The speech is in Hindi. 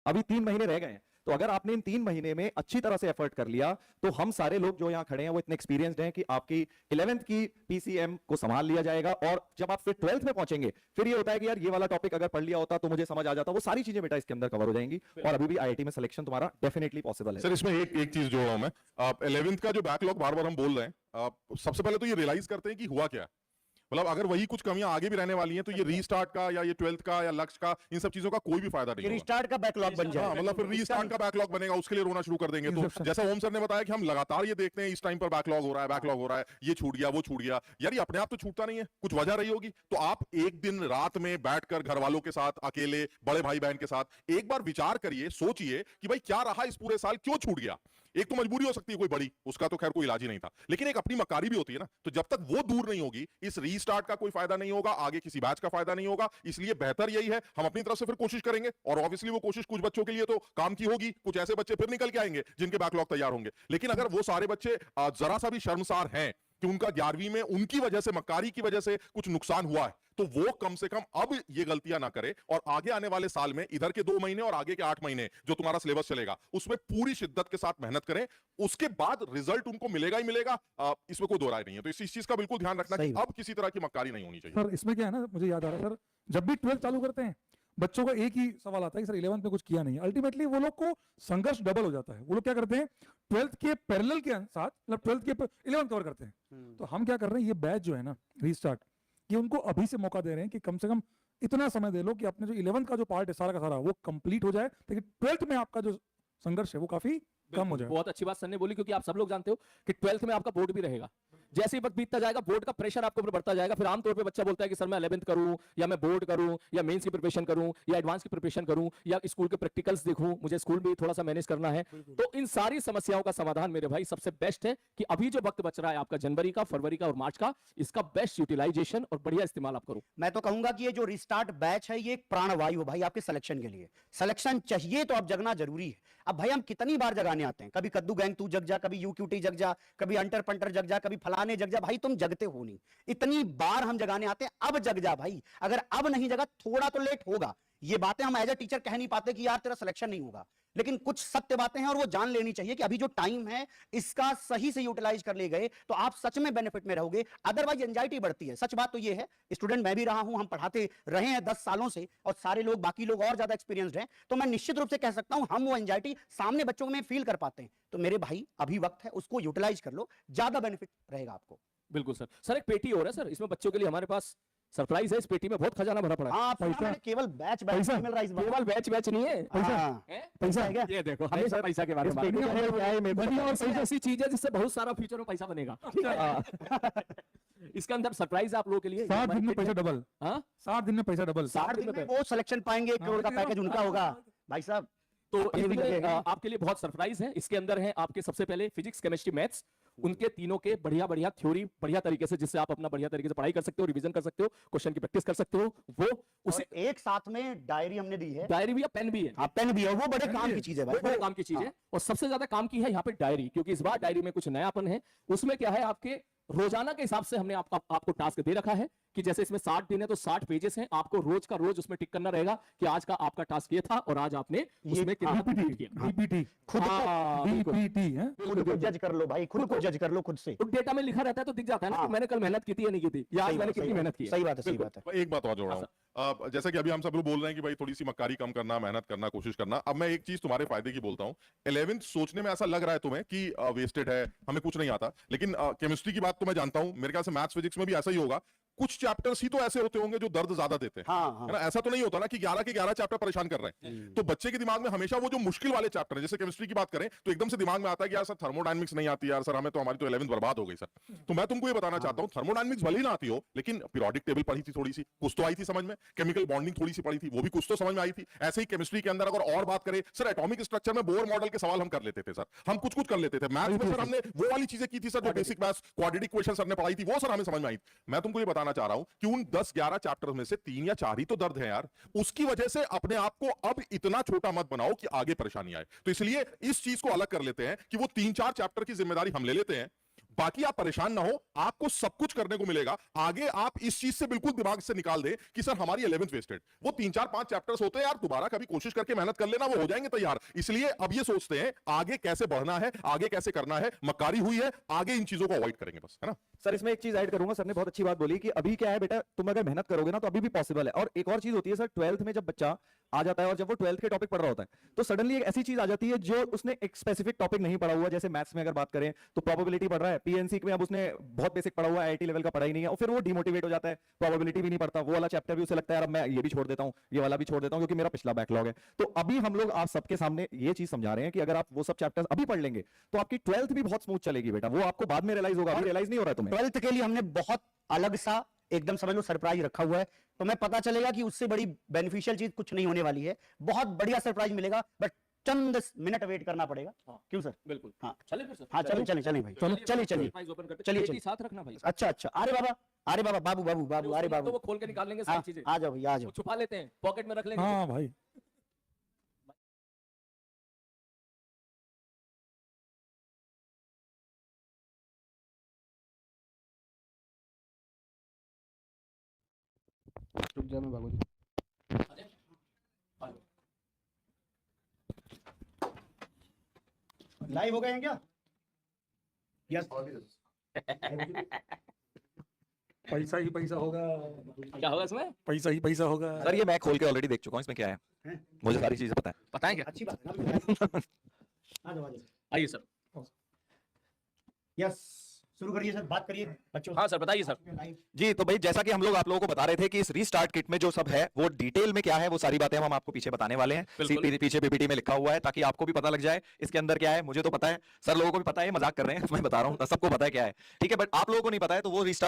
अभी 3 महीने रह गए हैं, तो अगर आपने इन 3 महीने में अच्छी तरह से एफर्ट कर लिया तो हम सारे लोग जो यहां खड़े हैं वो इतने एक्सपीरियंस्ड हैं कि आपकी 11th की पीसीएम को संभाल लिया जाएगा। और जब आप फिर 12th में पहुंचेंगे, फिर ये होता है कि यार ये वाला टॉपिक अगर पढ़ लिया होता तो मुझे समझ आ जाता, वो सारी चीजें बेटा इसके अंदर कवर हो जाएंगी और अभी भी आईआईटी में सिलेक्शन तुम्हारा डेफिनेटली पॉसिबल है। सर इसमें एक चीज जोड़ रहा हूं मैं, 11th का जो बैकलॉग बार बार हम बोल रहे हैं, सबसे पहले तो ये रियलाइज करते हैं कि हुआ क्या, मतलब अगर वही कुछ कमियां आगे भी रहने वाली हैं तो ये रीस्टार्ट का या ये 12th का या लक्ष्य का, इन सब चीजों का कोई भी फायदा नहीं होगा। रीस्टार्ट का बैकलॉग बन जाएगा, मतलब फिर रीस्टार्ट का बैकलॉग बनेगा, उसके लिए रोना शुरू कर देंगे। तो जैसा ओम सर ने बताया कि हम लगातार ये देखते हैं इस टाइम पर बैकलॉग हो रहा है, बैकलॉग हो रहा है, ये छूट गया वो छूट गया, यार ये अपने आप तो छूटता नहीं है, कुछ वजह रही होगी। तो आप एक दिन रात में बैठकर घर वालों के साथ, अकेले बड़े भाई बहन के साथ एक बार विचार करिए, सोचिए कि भाई क्या रहा इस पूरे साल, क्यों छूट गया। एक तो मजबूरी हो सकती है कोई बड़ी, उसका तो खैर कोई इलाज ही नहीं था, लेकिन एक अपनी मक्कारी भी होती है ना। तो जब तक वो दूर नहीं होगी, इस रीस्टार्ट का कोई फायदा नहीं होगा, आगे किसी बैच का फायदा नहीं होगा। इसलिए बेहतर यही है, हम अपनी तरफ से फिर कोशिश करेंगे, और ऑब्वियसली वो कोशिश कुछ बच्चों के लिए तो काम की होगी, कुछ ऐसे बच्चे फिर निकल के आएंगे जिनके बैकलॉग तैयार होंगे। लेकिन अगर वो सारे बच्चे जरा सा भी शर्मसार हैं कि उनका 11वीं में उनकी वजह से, मक्कारी की वजह से कुछ नुकसान हुआ है, तो वो कम से कम अब ये गलतियां ना करे, और आगे आने वाले साल में इधर के 2 महीने और आगे के 8 महीने जो तुम्हारा सिलेबस चलेगा उसमें पूरी शिद्दत के साथ मेहनत करें। उसके बाद रिजल्ट उनको मिलेगा ही मिलेगा, इसमें कोई दो राय नहीं है। तो इस चीज का बिल्कुल ध्यान रखना कि अब किसी तरह की मक्कारी नहीं होनी चाहिए। सर इसमें क्या है ना, मुझे याद आ रहा है सर, जब भी 12th चालू करते हैं बच्चों का एक ही सवाल आता है कि सर 11th में कुछ किया नहीं है। अल्टीमेटली वो लोग को संघर्ष डबल हो जाता है। वो लोग क्या करते हैं, 12th के पैरेलल के साथ, मतलब 12th के 11th कवर करते हैं। तो हम क्या कर रहे हैं, ये बैच जो है ना रीस्टार्ट, ये उनको अभी से मौका दे रहे हैं कि कम से कम इतना समय दे लो कि अपने जो 11th का जो पार्ट है सारा का सारा वो कंप्लीट हो जाए, ताकि 12th में आपका जो संघर्ष है वो काफी कम हो जाए। बहुत अच्छी बात सर ने बोली, क्योंकि आप सब लोग जानते हो कि 12th में आपका बोर्ड भी रहेगा। जैसे ही वक्त बीतता जाएगा बोर्ड का प्रेशर आपके ऊपर बढ़ता जाएगा। फिर आमतौर पे बच्चा बोलता है कि सर मैं 11th करूं, या मैं बोर्ड करूं, या मेंस की प्रिपरेशन करूं, या एडवांस की प्रिपरेशन करूं, या स्कूल के प्रैक्टिकल्स देखूं, मुझे स्कूल भी थोड़ा सा मैनेज करना है। तो इन सारी समस्याओं का समाधान मेरे भाई सबसे बेस्ट है कि अभी जो वक्त बच रहा है आपका जनवरी का, फरवरी का और मार्च का, इसका बेस्ट यूटिलाइजेशन और बढ़िया इस्तेमाल आप करो। मैं तो कहूंगा कि ये जो रिस्टार्ट बैच है ये एक प्राणवायु है भाई आपके सिलेक्शन के लिए। सिलेक्शन चाहिए तो अब जगना जरूरी है। अब भाई हम कितनी बार जगाने आते हैं, कभी कद्दू गैंग तू जग जा, कभी यूक्यूटी जग जा, कभी अंटर पंटर जग जा, कभी फलाने जग जा। भाई तुम जगते हो नहीं, इतनी बार हम जगाने आते हैं, अब जग जा भाई। अगर अब नहीं जगा, थोड़ा तो लेट होगा। ये बातें हम एज ए टीचर कह नहीं पाते कि यार तेरा सिलेक्शन नहीं होगा, लेकिन कुछ सत्य बातें हैं और वो जान लेनी चाहिए कि अभी जो टाइम है इसका सही से यूटिलाइज कर ले गए तो आप सच में बेनिफिट में रहोगे। अदरवाइज एंजाइटी बढ़ती है। सच बात तो ये है, स्टूडेंट मैं भी रहा हूं, हम पढ़ाते रहे हैं 10 सालों से, और सारे लोग, बाकी लोग और ज्यादा एक्सपीरियंस्ड हैं, तो मैं निश्चित रूप से कह सकता हूं हम वो एंजाइटी सामने बच्चों में फील कर पाते हैं। तो मेरे भाई अभी वक्त है, उसको यूटिलाइज कर लो, ज्यादा बेनिफिट रहेगा आपको। बिल्कुल सर। सर एक पेटी और है सर, इसमें बच्चों के लिए हमारे पास सरप्राइज है। इस पेटी में बहुत खजाना भरा पड़ा है। हाँ, पैसा केवल बैच मिल रहा है इस बार। केवल बैच नहीं है, पैसा है क्या? ये देखो हमेशा पैसा के बारे में ऐसी चीज है जिससे बहुत सारा फ्यूचर में पैसा बनेगा। इसके अंदर सरप्राइज आप लोगों के लिए 7 दिन में पैसा डबल। 7 दिन में पैसा डबल। 60 दिन में वो सिलेक्शन पाएंगे, 1 करोड़ का पैकेज उनका होगा भाई साहब। तो आपके लिए बहुत सरप्राइज है। इसके अंदर है आपके सबसे पहले फिजिक्स, केमिस्ट्री, मैथ्स, उनके तीनों के बढ़िया थ्योरी बढ़िया तरीके से, जिससे आप अपना बढ़िया तरीके से पढ़ाई कर सकते हो, रिवीजन कर सकते हो, क्वेश्चन की प्रैक्टिस कर सकते हो। वो उसे एक साथ में डायरी हमने दी है, डायरी भी है, पेन भी है। हाँ, पेन भी है, वो बड़े काम की चीज है भाई, बड़े काम की चीज है। और सबसे ज्यादा काम की है यहाँ पे डायरी, क्योंकि इस बार डायरी में कुछ नयापन है। उसमें क्या है, आपके रोजाना के हिसाब से हमने आपको टास्क दे रखा है कि जैसे इसमें 60 दिन है तो 60 पेजेस हैं, आपको रोज का रोज उसमें टिक करना रहेगा कि आज का आपका टास्क ये था और आज आपने उसमें कितना कंप्लीट किया। बीपीटी खुद बीपीटी है, खुद को जज कर लो भाई, खुद को जज कर लो खुद से। तो डेटा में लिखा रहता है तो दिख जाता है ना कि मैंने कल मेहनत की थी या नहीं की थी, या आज मैंने कितनी मेहनत की। सही बात है, सही बात है। एक बात और जोड़ रहा हूं, जैसे कि अभी हम सब लोग बोल रहे हैं कि भाई थोड़ी सी मक्कारी कम करना, मेहनत करना, कोशिश करना। अब मैं एक चीज तुम्हारे फायदे की बोलता हूं। 11th सोचने में ऐसा लग रहा है तुम्हें कि वेस्टेड है, हमें कुछ नहीं आता, लेकिन केमिस्ट्री की बात तो मैं जानता हूं, मेरे ख्याल से मैथ्स फिजिक्स में भी ऐसा ही होगा। कुछ चैप्टर्स ही तो ऐसे होते होंगे जो दर्द ज्यादा देते हैं, हाँ। है ना? ऐसा तो नहीं होता ना कि 11 के 11 चैप्टर परेशान कर रहे हैं। तो बच्चे के दिमाग में हमेशा वो जो मुश्किल वाले चैप्टर है, जैसे केमिस्ट्री की बात करें तो एकदम से दिमाग में आता है कि यार सर थर्मोडायनामिक्स नहीं आती, यार सर हमें तो, हमारी तो 11th बर्बाद हो गई सर। तो मैं तुमको ये बताना चाहता हूं, थर्मोडायनामिक्स भले ही ना आती हो, लेकिन पीरियोडिक टेबल पढ़ी थी, थोड़ी सी कुछ तो आई थी समझ में, केमिकल बॉन्डिंग थोड़ी सी पढ़ी थी, वो भी कुछ तो समझ में आई थी। ऐसे ही केमिस्ट्री के अंदर अगर और बात करें सर, एटॉमिक स्ट्रक्चर में बोर मॉडल के सवाल हम कर लेते थे सर, हम कुछ कर लेते थे। मैथ्स में सर हमने वो वाली चीजें की थी सर, जो basic maths quadratic equation sir ने पढ़ाई थी, वो सर हमें समझ में आई थी। मैं तुमको ये बताना चाह रहा हूं कि उन 10-11 चैप्टर में से 3 या 4 ही तो दर्द है यार। उसकी वजह से अपने आप को अब इतना छोटा मत बनाओ कि आगे परेशानी आए। तो इसलिए इस चीज को अलग कर लेते हैं कि वो 3-4 चैप्टर की जिम्मेदारी हम ले लेते हैं, बाकी आप परेशान ना हो, आपको सब कुछ करने को मिलेगा। आगे आप इस चीज से बिल्कुल दिमाग से निकाल दें कि सर हमारी 11th वेस्टेड। वो 3-4-5 चैप्टर्स होते हैं यार, दोबारा कभी कोशिश करके मेहनत कर लेना, वो हो जाएंगे तैयार। इसलिए अब ये सोचते हैं आगे कैसे बढ़ना है, आगे कैसे करना है। मक्कारी हुई है, आगे इन चीजों को अवॉइड करेंगे बस, है ना। सर इसमें एक चीज ऐड करूंगा, सर ने बहुत अच्छी बात बोली कि अभी क्या है बेटा, तुम अगर मेहनत करोगे ना तो अभी भी पॉसिबल है। और एक और चीज होती है सर, 12th में जब बच्चा आ जाता है और जब वो 12th के टॉपिक पढ़ रहा होता है तो सडनली एक ऐसी चीज आ जाती है जो उसने एक स्पेसिफिक टॉपिक नहीं पढ़ा हुआ। जैसे मैथ्स में अगर बात करें तो प्रोबेबिलिटी पढ़ रहा है, पीएनसी में अब उसने बहुत बेसिक पढ़ा हुआ है, आईआईटी लेवल का पढ़ा ही नहीं है, और फिर वो डिमोटिवेट हो जाता है, प्रोबेबिलिटी भी नहीं पढ़ता, वो वाला चैप्टर भी उसे लगता है यार अब मैं ये भी छोड़ देता हूं, ये वाला भी छोड़ देता हूं क्योंकि मेरा पिछला बैकलॉग है। तो अभी हम लोग आप सबके सामने ये चीज समझा रहे हैं कि अगर आप वो सब चैप्टर्स अभी पढ़ लेंगे तो आपकी 12th भी बहुत स्मूथ चलेगी बेटा। वो आपको बाद में रियलाइज होगा, अभी रियलाइज नहीं हो रहा है तुम्हें। 12th के लिए हमने बहुत अलग सा एकदम समझ लो सरप्राइज रखा हुआ है, तो मैं पता चलेगा कि उससे बड़ी बेनिफिशियल चीज कुछ नहीं होने वाली है। बहुत बढ़िया सरप्राइज मिलेगा, बट चंद मिनट वेट करना पड़ेगा। हाँ। क्यों सर? बिल्कुल। हाँ चले फिर सर। हाँ चलें चलें चलें भाई, चलिए चलिए सरप्राइज ओपन करते चलिए, हैं। चलिए। साथ रखना भाई। अच्छा अच्छा, अरे बाबा बाबू बाबू बाबू, अरे तो बाबू वो खोल के निकाल लेंगे हाँ, सारी चीजें। आ जाओ भैया आ जाओ। वो छुपा लेते हैं, पॉकेट में रख लेंगे। हाँ भाई, रुक जा मैं बाबू जी। लाइव हो गए हैं क्या? यस। पैसा ही पैसा होगा, क्या होगा इसमें? पैसा ही पैसा होगा। सर ये मैं खोल के ऑलरेडी देख चुका हूं, इसमें क्या है हैं? मुझे सारी चीजें पता है। बताएं क्या? अच्छी बात है ना? आ जाओ आ जाओ। आइए सर। यस, शुरू करिए सर, बात करिए बच्चों से। हाँ सर, बताइए सर। लाइव। जी तो भाई जैसा कि हम लोग आप लोगों को बता रहे थे कि इस रीस्टार्ट किट में जो सब है वो डिटेल में क्या है वो सारी बातें हम आपको पीछे बताने वाले हैं। बिल्कुल। पीछे पीपीटी में लिखा हुआ है ताकि आपको भी पता लग जाए इसके अंदर क्या है। मुझे तो पता है, सर लोगों को भी पता है, मजाक कर रहे हैं, मैं बता रहा हूँ, सबको पता है क्या है, ठीक है। बट आप लोगों को नहीं पता है तो वो रीस्टार्ट